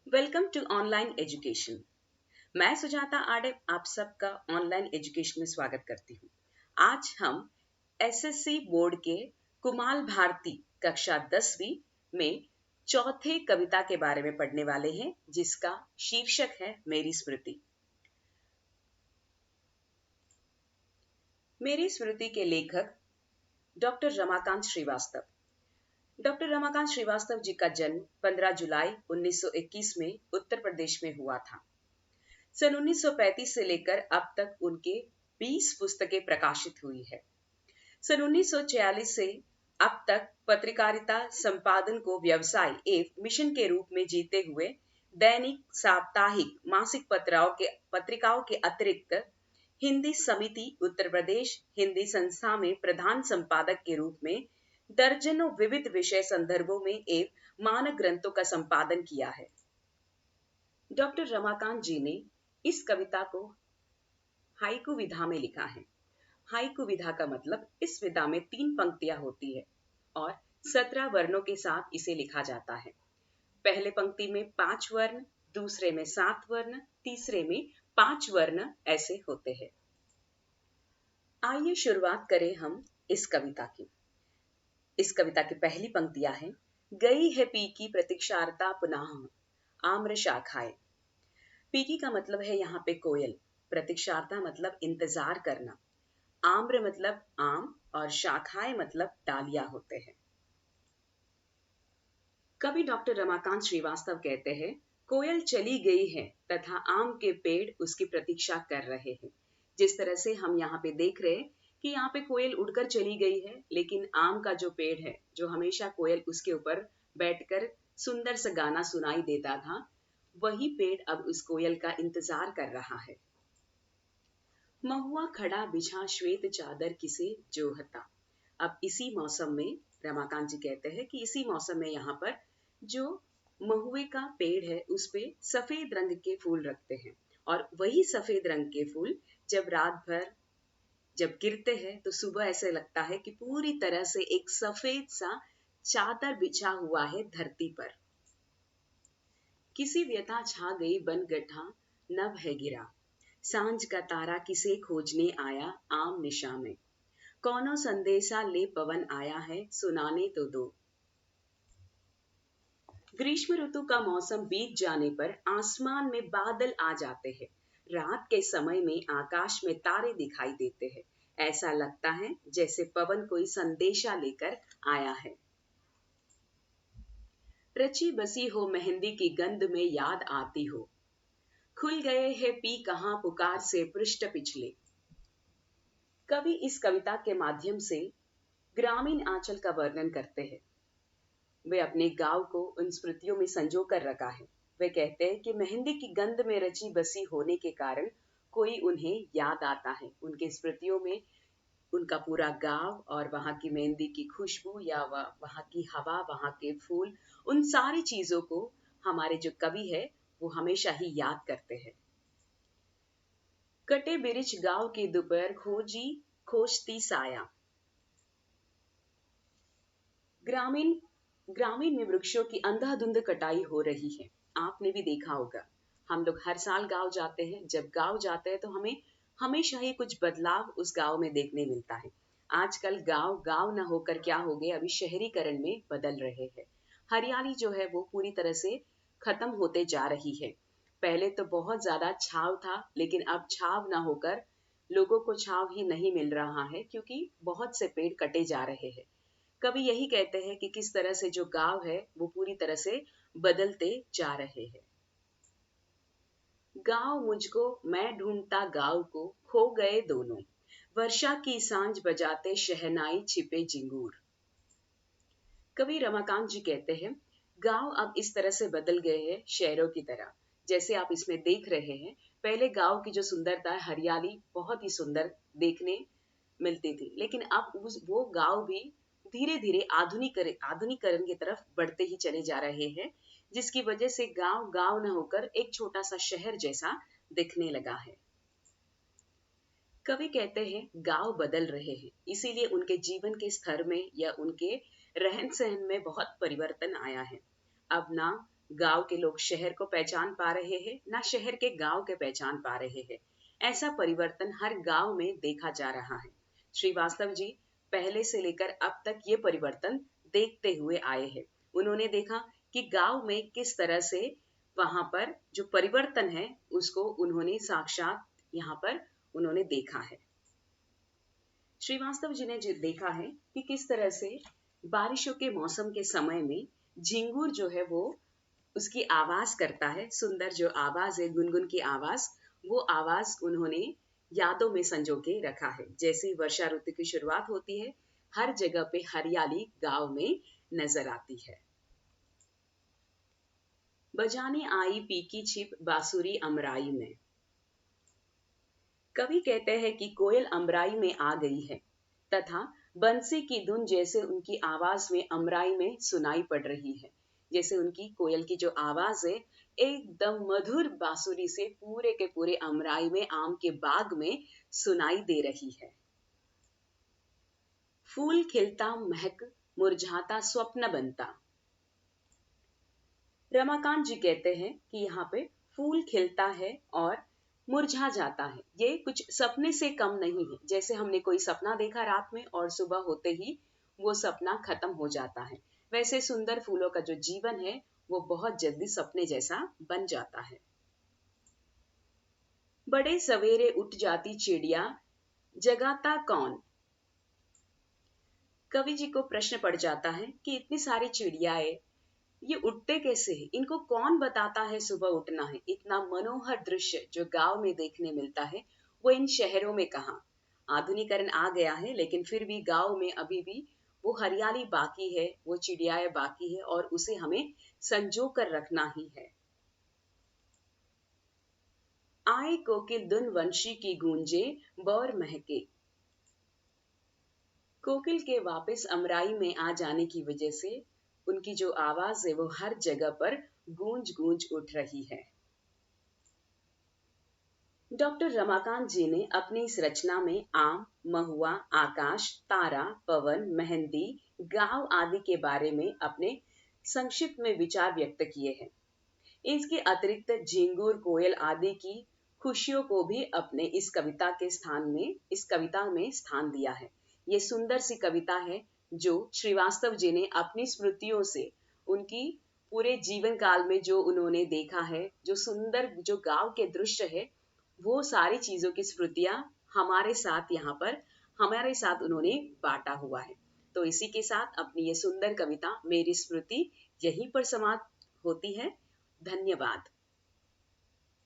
Welcome to online education. मैं सुजाता आडे आप सबका ऑनलाइन एजुकेशन में स्वागत करती हूँ। आज हम एसएससी बोर्ड के कुमाल भारती कक्षा 10वीं में चौथे कविता के बारे में पढ़ने वाले हैं, जिसका शीर्षक है मेरी स्मृति। मेरी स्मृति के लेखक डॉक्टर रमाकांत श्रीवास्तव। डॉक्टर रमाकांत श्रीवास्तव जी का जन्म 15 जुलाई 1921 में उत्तर प्रदेश में हुआ था। सन 1935 से लेकर अब तक उनके 20 पुस्तकें प्रकाशित हुई है। सन 1946 से अब तक पत्रकारिता संपादन को व्यवसाय एवं मिशन के रूप में जीते हुए दैनिक, साप्ताहिक, मासिक पत्रिकाओं के अतिरिक्त हिंदी समिति उत्तर प्रदेश हिंदी संस्था में प्रधान संपादक के रूप में दर्जनों विविध विषय संदर्भों में एवं मानक ग्रंथों का संपादन किया है। डॉक्टर रमाकांत जी ने इस कविता को हाइकु विधा में लिखा है। हाइकु विधा का मतलब इस विधा में 3 पंक्तियां होती है और 17 वर्णों के साथ इसे लिखा जाता है। पहले पंक्ति में 5 वर्ण, दूसरे में 7 वर्ण, तीसरे में 5 वर्ण ऐसे होते हैं। आइए शुरुआत करें हम इस कविता की। इस कविता की पहली पंक्तियां हैं, गई है पी की प्रतीक्षारता पुनः आम्र शाखाएं। पीकी का मतलब है यहाँ पे कोयल, प्रतीक्षारता मतलब इंतजार करना, आम्र मतलब आम और शाखाएं मतलब डालियां होते हैं। कवि डॉक्टर रमाकांत श्रीवास्तव कहते हैं, कोयल चली गई है तथा आम के पेड़ उसकी प्रतीक्षा कर रहे हैं। जिस तरह से हम यहाँ पे देख रहे हैं कि यहाँ पे कोयल उड़कर चली गई है, लेकिन आम का जो पेड़ है, जो हमेशा कोयल उसके ऊपर बैठकर सुंदर सा गाना सुनाई देता था, वही पेड़ अब उस कोयल का इंतजार कर रहा है। महुआ खड़ा बिछा श्वेत चादर किसे जोहता। अब इसी मौसम में रमाकांत जी कहते हैं कि इसी मौसम में यहाँ पर जो महुए का पेड़ है उस पे सफेद रंग के फूल रखते हैं, और वही सफेद रंग के फूल जब रात भर जब गिरते हैं तो सुबह ऐसे लगता है कि पूरी तरह से एक सफेद सा चादर बिछा हुआ है धरती पर। किसी व्यथा छा गई बन गठा नभ है गिरा, सांझ का तारा किसे खोजने आया आम निशा में, कौनो संदेशा ले पवन आया है सुनाने तो दो। ग्रीष्म ऋतु का मौसम बीत जाने पर आसमान में बादल आ जाते हैं। रात के समय में आकाश में तारे दिखाई देते हैं। ऐसा लगता है जैसे पवन कोई संदेशा लेकर आया है। रची बसी हो मेहंदी की गंध में याद आती हो, खुल गए हैं पी कहां पुकार से पृष्ठ पिछले। कवि इस कविता के माध्यम से ग्रामीण आंचल का वर्णन करते हैं। वे अपने गांव को उन स्मृतियों में संजो कर रखा है। वे कहते हैं कि मेहंदी की गंध में रची बसी होने के कारण कोई उन्हें याद आता है। उनके स्मृतियों में उनका पूरा गांव और वहां की मेहंदी की खुशबू या वहां की हवा, वहां के फूल, उन सारी चीजों को हमारे जो कवि है वो हमेशा ही याद करते हैं। कटे बिरिछ गांव की दोपहर खोजती साया। ग्रामीण में वृक्षों की अंधाधुंध कटाई हो रही है। आपने भी देखा होगा, हम लोग हर साल गांव जाते हैं। जब गांव जाते हैं तो हमें हमेशा ही कुछ बदलाव उस गांव में देखने मिलता है। आजकल गांव गांव न होकर क्या हो गए, अभी शहरीकरण में बदल रहे हैं। हरियाली जो है वो पूरी तरह से खत्म होते जा रही है। पहले तो बहुत ज्यादा छाव था, लेकिन अब छाव न होकर लोगों को छाव ही नहीं मिल रहा है, क्योंकि बहुत से पेड़ कटे जा रहे हैं। कवि यही कहते हैं कि किस तरह से जो गांव है वो पूरी तरह से बदलते जा रहे हैं। गांव मुझको मैं ढूंढता गांव को, खो गए दोनों, वर्षा की सांझ बजाते शहनाई छिपे जिंगूर। कवि रमाकांत जी कहते हैं, गांव अब इस तरह से बदल गए हैं शहरों की तरह। जैसे आप इसमें देख रहे हैं, पहले गांव की जो सुंदरता है, हरियाली बहुत ही सुंदर देखने मिलती थी, लेकिन अब वो गांव भी धीरे धीरे आधुनिकरण की तरफ बढ़ते ही चले जा रहे हैं, जिसकी वजह से गांव गांव न होकर एक छोटा सा शहर जैसा दिखने लगा है। कवि कहते हैं गांव बदल रहे हैं, इसीलिए उनके जीवन के स्तर में या उनके रहन सहन में बहुत परिवर्तन आया है। अब ना गांव के लोग शहर को पहचान पा रहे हैं, ना शहर के गांव के पहचान पा रहे हैं। ऐसा परिवर्तन हर गांव में देखा जा रहा है। श्रीवास्तव जी पहले से लेकर अब तक ये परिवर्तन देखते हुए आए हैं। उन्होंने देखा कि गांव में किस तरह से वहां पर जो परिवर्तन है उसको उन्होंने साक्षात यहाँ पर उन्होंने देखा है। श्रीवास्तव जी ने देखा है कि किस तरह से बारिशों के मौसम के समय में झिंगुर जो है वो उसकी आवाज करता है, सुंदर जो आवाज है, गुनगुन की आवाज, वो आवाज उन्होंने यादों में संजो के रखा है। जैसे वर्षा ऋतु की शुरुआत होती है, हर जगह पे हरियाली गांव में नजर आती है। बजाने आई पीकी छिप बांसुरी अमराई में। कवि कहते हैं कि कोयल अमराई में आ गई है तथा बंसी की धुन जैसे उनकी आवाज में अमराई में सुनाई पड़ रही है। जैसे उनकी कोयल की जो आवाज है एकदम मधुर बांसुरी से पूरे के पूरे अमराई में, आम के बाग में सुनाई दे रही है। फूल खिलता महक मुरझाता स्वप्न बनता। रमाकांत जी कहते हैं कि यहाँ पे फूल खिलता है और मुरझा जाता है, ये कुछ सपने से कम नहीं है। जैसे हमने कोई सपना देखा रात में और सुबह होते ही वो सपना खत्म हो जाता है, वैसे सुंदर फूलों का जो जीवन है वो बहुत जल्दी सपने जैसा बन जाता है। बड़े सवेरे उठ जाती चिड़िया, जगाता कौन। कवि जी को प्रश्न पड़ जाता है कि इतनी सारी चिड़ियाएं ये उठते कैसे हैं? इनको कौन बताता है सुबह उठना है? इतना मनोहर दृश्य जो गांव में देखने मिलता है वो इन शहरों में कहाँ। आधुनिकरण आ गया है लेकिन फिर भी गांव में अभी भी वो हरियाली बाकी है, वो चिड़ियाएं बाकी है और उसे हमें संजो कर रखना ही है। आए कोकिल धुन वंशी की गूंजे, बौर महके। कोकिल के वापस अमराई में आ जाने की वजह से उनकी जो आवाज है वो हर जगह पर गूंज गूंज उठ रही है। डॉक्टर रमाकांत जी ने अपनी इस रचना में आम, महुआ, आकाश, तारा, पवन, मेहंदी, गांव आदि के बारे में अपने संक्षिप्त में विचार व्यक्त किए हैं। इसके अतिरिक्त झिंगुर, कोयल आदि की खुशियों को भी अपने इस कविता में स्थान दिया है। ये सुंदर सी कविता है जो श्रीवास्तव जी ने अपनी स्मृतियों से, उनकी पूरे जीवन काल में जो उन्होंने देखा है, जो सुंदर जो गांव के दृश्य है, वो सारी चीजों की स्मृतियां हमारे साथ यहाँ पर हमारे साथ उन्होंने बांटा हुआ है। तो इसी के साथ अपनी ये सुंदर कविता मेरी स्मृति यहीं पर समाप्त होती है। धन्यवाद।